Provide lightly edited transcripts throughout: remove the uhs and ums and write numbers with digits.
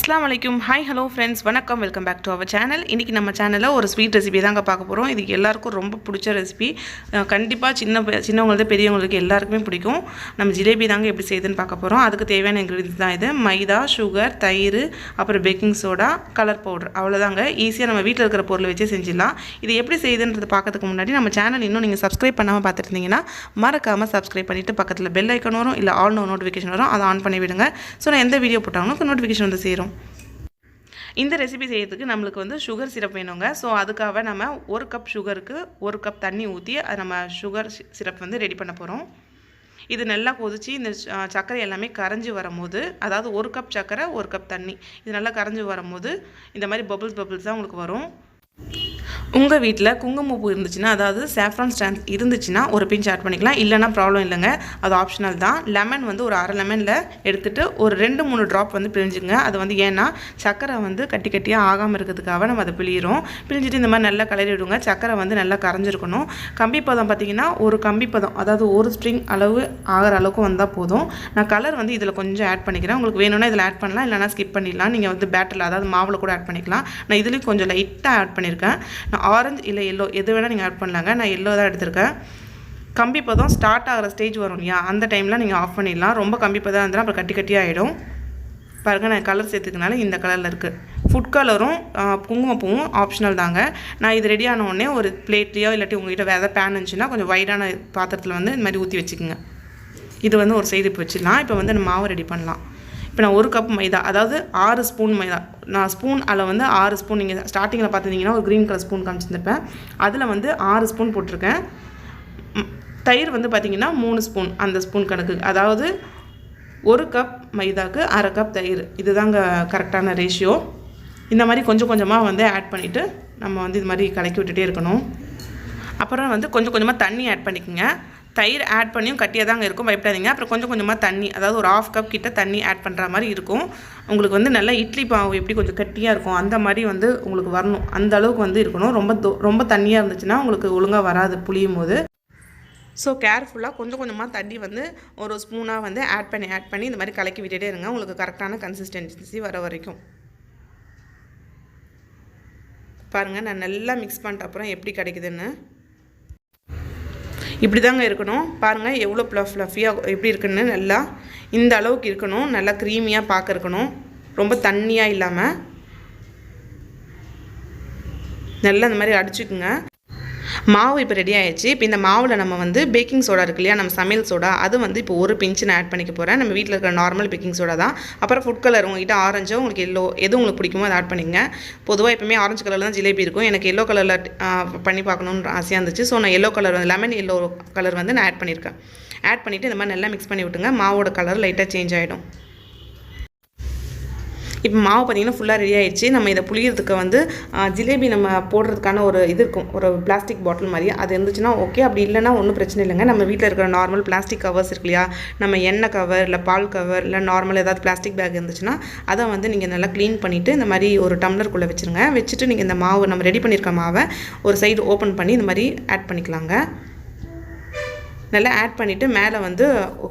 अस्सलामु अलैकुम hi hello friends वणक्कम welcome back to our channel इनकी நம்ம சேனல்ல ஒரு ஸ்வீட் ரெசிபி தாங்க பார்க்க போறோம் இது எல்லாருக்கும் ரொம்ப பிடிச்ச ரெசிபி கண்டிப்பா சின்னவங்களுக்கு பெரியவங்களுக்கு எல்லாருக்குமே பிடிக்கும் நம்ம ஜிலேபி தாங்க எப்படி செய்யுதுன்னு பார்க்க போறோம் அதுக்கு தேவையான இன்கிரிடியன்ட்ஸ் தான் இது மைதா சுகர் தயிர் அப்புறம் பேக்கிங் சோடா கலர் பவுடர் அவ்வளவுதாங்க ஈஸியா நம்ம வீட்ல இருக்கிற பொருளை வச்சு செஞ்சிடலாம் இது எப்படி செய்யுதுன்றது பார்க்கிறதுக்கு முன்னாடி நம்ம சேனல் இன்னும் நீங்க Subscribe பண்ணாம பார்த்துட்டு இருந்தீங்கன்னா மறக்காம Subscribe பண்ணிட்டு பக்கத்துல பெல் ஐகான் வரும் இல்ல ஆல் நோட்டிஃபிகேஷன் வரும் அதை ஆன் பண்ணி விடுங்க சோ நான் எந்த வீடியோ போட்டாலும் நோட்டிஃபிகேஷன் வந்து சேரும் இந்த ரெசிபி செய்யிறதுக்கு நமக்கு வந்து sugar syrup வேணுங்க சோ அதுக்காக நம்ம 1 கப் sugarக்கு 1 கப் தண்ணி ஊத்தி அது நம்ம sugar syrup வந்து ரெடி பண்ண போறோம் இது நல்லா கொதிச்சி இந்த சக்கரை எல்லாமே கரஞ்சு வரும்போது அதாவது 1 கப் சக்கரை 1 கப் தண்ணி இது நல்லா கரஞ்சு வரும்போது இந்த மாதிரி bubbles தான் உங்களுக்கு வரும் உங்க வீட்ல குங்குமப்பூ இருந்துச்சுனா அதாவது saffron strands இருந்துச்சுனா ஒரு பிஞ்ச் ஆட் பண்ணிக்கலாம் இல்லனா ப்ராப்ளம் இல்லங்க அது ஆப்ஷனல் தான் லெமன் வந்து ஒரு அரை லெமன்ல எடுத்துட்டு ஒரு 2-3 டிராப் வந்து பிழிஞ்சுங்க அது வந்து ஏனா சக்கரை வந்து கட்டி கட்டியா ஆகாம இருக்கிறதுக்காக நம்ம அதை பிழிறோம் பிழிஞ்சிட்டு இந்த மாதிரி நல்லா கலரி விடுங்க சக்கரை வந்து நல்லா கரஞ்சிருக்கணும் கம்பி பதம் பாத்தீங்கன்னா ஒரு கம்பி பதம் அதாவது ஒரு ஸ்ட்ரிங் அளவு ஆகற அளவுக்கு வந்தா போதும் நான் கலர் வந்து இதல கொஞ்சம் ஆட் பண்ணிக்கிறேன் உங்களுக்கு வேணும்னா இதல ஆட் பண்ணலாம் இல்லனா ஸ்கிப் பண்ணிடலாம் நீங்க வந்து பேட்டர்ல அதாவது மாவுல கூட ஆட் பண்ணிக்கலாம் நான் இதுலயும் கொஞ்சம் லைட்டா ஆட் பண்ணிருக்கேன் நான் ஆரஞ்சு இல்ல yellow எது வேணா நீங்க ஆட் பண்ணலாங்க நான் yellow தான் எடுத்துர்க்கேன் கம்பி பதம் ஸ்டார்ட் ஆகுற ஸ்டேஜ் வரும்யா அந்த டைம்ல நீங்க ஆஃப் பண்ணிடலாம் ரொம்ப கம்பி பதம் இருந்தா அப்புறம் கட்டி கட்டியா ஆயிடும் பாருங்க நான் கலர் சேர்த்துக்கனால இந்த கலர்ல இருக்கு ஃபுட் கலரும் குங்குமப்பூவும் ஆப்ஷனல் தாங்க நான் இது ரெடி ஆன உடனே ஒரு பிளேட்லயோ இல்லட்டி உங்ககிட்ட வேற pan இருந்துச்சுனா கொஞ்சம் வைடான பாத்திரத்துல வந்து இந்த மாதிரி ஊத்தி வெச்சுக்குங்க இது வந்து ஒரு சைடு வெச்சிடலாம் இப்போ வந்து நம்ம மாவு ரெடி பண்ணலாம் இப்போ நான் 1 கப் மைதா அதாவது 6 ஸ்பூன் மைதா நான் ஸ்பூன் அளவு வந்து 6 ஸ்பூன் நீங்க ஸ்டார்டிங்ல பாத்தீங்கன்னா ஒரு green color ஸ்பூன் காமிச்சிருப்பேன் அதுல வந்து 6 ஸ்பூன் போட்டுருக்கேன் தயிர் வந்து பாத்தீங்கன்னா 3 ஸ்பூன் அந்த ஸ்பூன் கணக்கு அதாவது 1 கப் மைதாக்கு 1/2 கப் தயிர் இதுதாங்க கரெக்ட்டான ரேஷியோ இந்த மாதிரி கொஞ்சம் கொஞ்சமா வந்து ஆட் பண்ணிட்டு நம்ம வந்து இது மாதிரி கலக்கி விட்டுட்டே இருக்கணும் அப்புறம் வந்து கொஞ்சம் கொஞ்சமா தண்ணி ஆட் பண்ணிக்கங்க தயிர் ஆட் பண்ணியும் கட்டியா தாங்க இருக்கும் பயப்படாதீங்க அப்புறம் கொஞ்சம் கொஞ்சமா தண்ணி அதாவது ஒரு 1/2 கப் கிட்ட தண்ணி ஆட் பண்ற மாதிரி இருக்கும் உங்களுக்கு வந்து நல்ல இட்லி மாவு எப்படி கொஞ்சம் கட்டியா இருக்கும் அந்த மாதிரி வந்து உங்களுக்கு வரணும் அந்த அளவுக்கு வந்து இருக்கணும் ரொம்ப தண்ணியா இருந்துச்சுனா உங்களுக்கு ஒழுங்கா வராது புளியும்போது சோ கேர்ஃபுல்லா கொஞ்சம் கொஞ்சமா தண்ணி வந்து ஒரு ஸ்பூனா வந்து ஆட் பண்ணி இந்த மாதிரி கலக்கி விட்டுட்டே இருங்க உங்களுக்கு கரெக்ட்டான கன்சிஸ்டன்சி வர வரைக்கும் பாருங்க நான் நல்லா mix பண்ணிட்ட அப்புறம் எப்படி கிடைக்குதுன்னு இப்படி தாங்க இருக்கணும் பாருங்க எவ்வளவு ஃப்ளஃபியா எப்படி இருக்குன்னு நல்லா இந்த அளவுக்கு இருக்கணும் நல்லா க்ரீமியா பாக்க இருக்கணும் ரொம்ப தண்ணியா இல்லாம நல்லா இந்த மாதிரி அடிச்சுக்குங்க மாவு இப்போ ரெடி ஆயிடுச்சு இப்போ இந்த மாவுல நம்ம வந்து பேக்கிங் சோடா இருக்குலையா நம்ம சமையல் சோடா அது வந்து இப்போ ஒரு பிஞ்ச் நான் ஆட் பண்ணிக்க போறேன் நம்ம வீட்ல இருக்கிற நார்மல் பேக்கிங் சோடா தான் அப்புறம் ஃபுட் கலர் உங்ககிட்ட ஆரஞ்சோ உங்களுக்கு yellow எது உங்களுக்கு பிடிக்குமோ அதை ஆட் பண்ணிங்க பொதுவா எப்பவுமே ஆரஞ்சு கலர்ல தான் ஜிலேபி இருக்கும் எனக்கு yellow கலர்ல பண்ணி பார்க்கணும்னு ஆசையா இருந்துச்சு சோ நான் yellow colour lemon yellow colour வந்து நான் ஆட் பண்ணிருக்கேன் ஆட் பண்ணிட்டு இந்த மாதிரி நல்லா mix பண்ணி விட்டுங்க மாவோட கலர் லைட்டா சேஞ்ச் ஆயிடும் இப்போ மாவு பாத்தீங்கன்னா ஃபுல்லா ரெடி ஆயிடுச்சு நம்ம இத புளியிறதுக்கு வந்து ஜிலேபி நம்ம போடுறதுக்கான ஒரு இது இருக்கும் ஒரு பிளாஸ்டிக் பாட்டில் மாதிரி அது இருந்துச்சுனா ஓகே அப்படி இல்லனா ஒண்ணும் பிரச்சனை இல்லங்க நம்ம வீட்ல இருக்கிற நார்மல் பிளாஸ்டிக் கவர்ஸ் இருக்குலையா நம்ம எண்ணெய் கவர் இல்ல பால் கவர் இல்ல நார்மல் ஏதாவது பிளாஸ்டிக் பேக் இருந்துச்சுனா அத வந்து நீங்க நல்லா க்ளீன் பண்ணிட்டு இந்த மாதிரி ஒரு டம்ளர் குள்ள வெச்சிருங்க வெச்சிட்டு நீங்க இந்த மாவு நம்ம ரெடி பண்ணிருக்க மாவை ஒரு சைடு ஓபன் பண்ணி இந்த மாதிரி ஆட் பண்ணிக்கலாங்க நல்லா ஆட் பண்ணிட்டு மேலே வந்து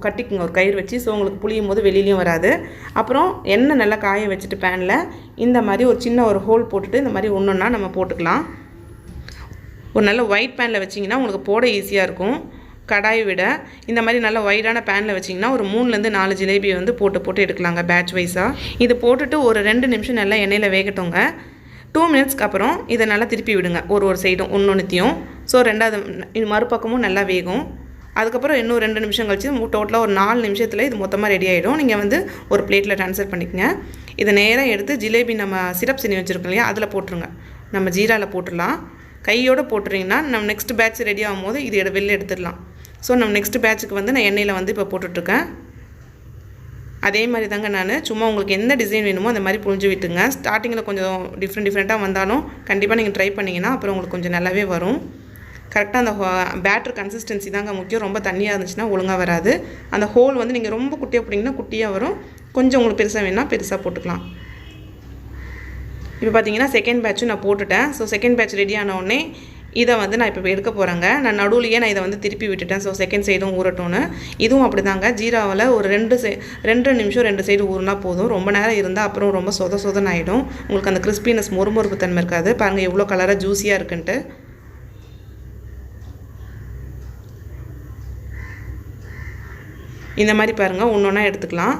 கட்டிக்குங்க ஒரு கயிறு வச்சு சோ உங்களுக்கு புளியும்போது வெளியிலயும் வராது அப்புறம் எண்ணெய் நல்லா காய வச்சிட்டு panல இந்த மாதிரி ஒரு சின்ன ஒரு ஹோல் போட்டுட்டு இந்த மாதிரி ஒண்ணொண்ணா நம்ம போட்டுக்கலாம் ஒரு நல்ல ஒயிட் panல வச்சீங்கன்னா உங்களுக்கு போட ஈஸியா இருக்கும் கடாய் விட இந்த மாதிரி நல்ல வைடான panல வச்சீங்கன்னா ஒரு 3 ல இருந்து 4 ஜிலேபி வந்து போட்டு எடுக்கலாங்க பேட்ச் வைஸா இது போட்டுட்டு ஒரு 2 நிமிஷம் நல்லா எண்ணெயில வேகட்டுங்க 2 மினிட்ஸ்க்கு அப்புறம் இத நல்லா திருப்பி விடுங்க ஒரு சைடும் ஒண்ணொண்ணியும் சோ ரெண்டாவது மறுபக்கமும் நல்லா வேகும் அதுக்கு அப்புறம் இன்னும் 2 நிமிஷம் கழிச்சு டோட்டலா ஒரு 4 நிமிஷத்துல இது மொத்தமா ரெடி ஆயிடும் நீங்க வந்து ஒரு பிளேட்ல ட்ரான்ஸ்ஃபர் பண்ணிக்கங்க இத நேரா எடுத்து ஜிலேபி நம்ம சிரப் செஞ்சு வச்சிருக்கோம் இல்லையா அதுல போட்டுருங்க நம்ம ஜீரால போட்டுறலாம் கையோட போட்டுறீங்கன்னா நம்ம நெக்ஸ்ட் பேட்ச் ரெடி ஆகும்போது இது வெளிய எடுத்துறலாம் சோ நம்ம நெக்ஸ்ட் பேட்ச்க்கு வந்து நான் எண்ணெயில வந்து இப்ப போட்டுட்டு இருக்கேன் அதே மாதிரி தாங்க நான் சும்மா உங்களுக்கு என்ன டிசைன் வேணுமோ அந்த மாதிரி புழிஞ்சு விட்டுங்க ஸ்டார்டிங்ல கொஞ்சம் டிஃபரண்டா வந்தாலும் கண்டிப்பா நீங்க ட்ரை பண்ணீங்கனா அப்புறம் உங்களுக்கு கொஞ்சம் நல்லாவே வரும் கரெக்ட்டா அந்த பேட்டர் கன்சிஸ்டன்சி தாங்க முக்கியம் ரொம்ப தண்ணியா இருந்துச்சுனா ஒழுங்கா வராது அந்த ஹோல் வந்து நீங்க ரொம்ப குட்டியா போடிங்கனா குட்டியா வரும் கொஞ்சம் உங்களுக்கு பெருசா வேணா பெருசா போட்டுக்கலாம் இப்போ பாத்தீங்கன்னா செகண்ட் பேட்ச் நான் போட்டுட்டேன் சோ செகண்ட் பேட்ச் ரெடி ஆன உடனே இதை வந்து நான் இப்போ எடுக்க போகிறேங்க. நான் நடுவுலையே நான் இதை வந்து திருப்பி விட்டுட்டேன். ஸோ செகண்ட் சைடும் ஊறட்டும்னு. இதுவும் அப்படி தாங்க. ஜீராவில் ஒரு 2 நிமிஷம் 2 சைடு ஊறினா போதும். ரொம்ப நேரம் இருந்தால் அப்புறம் ரொம்ப சொதன்னு ஆகிடும். உங்களுக்கு அந்த கிறிஸ்பினஸ் மொறுமொறுப்பு தன்மை இருக்காது. பாருங்கள் எவ்வளோ கலராக ஜூஸியாக இருக்குன்ட்டு. இந்த மாதிரி பாருங்கள் ஒன்றா எடுத்துக்கலாம்.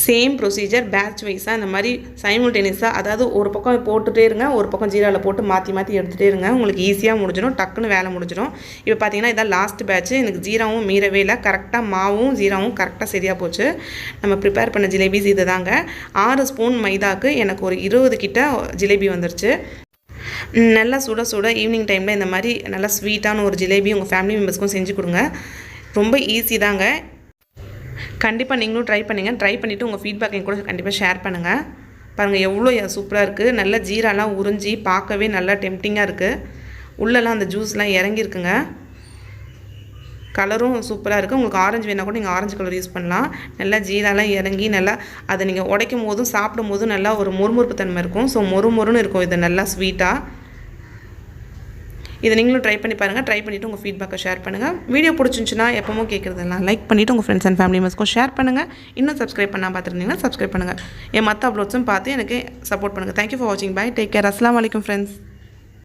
சேம் ப்ரொசீஜர் பேட்ச் வைஸாக இந்த மாதிரி சைமல்டேனியஸாக, அதாவது ஒரு பக்கம் போட்டுகிட்டே இருங்க, ஒரு பக்கம் ஜீராவில் போட்டு மாற்றி எடுத்துகிட்டே இருங்க. உங்களுக்கு ஈஸியாக முடிஞ்சிடும், டக்குன்னு வேலை முடிஞ்சிடும். இப்போ பார்த்தீங்கன்னா இதான் லாஸ்ட் பேட்ச்சு. எனக்கு ஜீராவும் மீறவே இல்லை. கரெக்டாக மாவும் ஜீராவும் கரெக்டாக சரியாக போச்சு. நம்ம ப்ரிப்பேர் பண்ண ஜிலேபிஸ் இது தாங்க. 6 ஸ்பூன் மைதாக்கு எனக்கு ஒரு 20 கிட்ட ஜிலேபி வந்துருச்சு. நல்லா சுட ஈவினிங் டைமில் இந்த மாதிரி நல்லா ஸ்வீட்டான ஒரு ஜிலேபி உங்கள் ஃபேமிலி மெம்பர்ஸ்க்கும் செஞ்சு கொடுங்க. ரொம்ப ஈஸி தாங்க. கண்டிப்பாக நீங்களும் ட்ரை பண்ணுங்கள். ட்ரை பண்ணிவிட்டு உங்கள் ஃபீட்பேக் என் கூட கண்டிப்பாக ஷேர் பண்ணுங்கள். பாருங்கள் எவ்வளோ சூப்பராக இருக்குது. நல்லா ஜீராலாம் உறிஞ்சி பார்க்கவே நல்லா டெம்ப்டிங்காக இருக்குது. உள்ளெல்லாம் அந்த ஜூஸ்லாம் இறங்கியிருக்குங்க. கலரும் சூப்பராக இருக்குது. உங்களுக்கு ஆரஞ்சு வேணால் கூட நீங்கள் ஆரஞ்சு கலர் யூஸ் பண்ணலாம். நல்லா ஜீராலாம் இறங்கி நல்லா அதை நீங்கள் உடைக்கும் போதும் சாப்பிடும் போதும் நல்லா ஒரு மொறுமொறுப்பு தன்மை இருக்கும். ஸோ மொறுன்னு இருக்கும். இது நல்லா ஸ்வீட்டாக. இதை நீங்களும் ட்ரை பண்ணி பாருங்கள். ட்ரை பண்ணிவிட்டு உங்கள் ஃபீட்பேக்கை ஷேர் பண்ணுங்கள். வீடியோ பிடிச்சிருந்துச்சுன்னா எப்பவும் கேட்குறதெல்லாம் லைக் பண்ணிவிட்டு உங்கள் ஃப்ரெண்ட்ஸ் அண்ட் ஃபேமிலி மெம்பர்ஸ்க்கும் ஷேர் பண்ணுங்கள். இன்னும் சப்ஸ்கிரைப் பண்ணால் பார்த்துருந்தீங்கன்னா சப்ஸ்கிரைப் பண்ணுங்கள். என் மற்ற அப்லோட்ஸும் பார்த்து எனக்கு சப்போர்ட் பண்ணுங்கள். தேங்க்யூ ஃபார் வாட்சிங். பை. Take care. அஸ்ஸலாமு அலைக்கும் ஃப்ரெண்ட்ஸ்.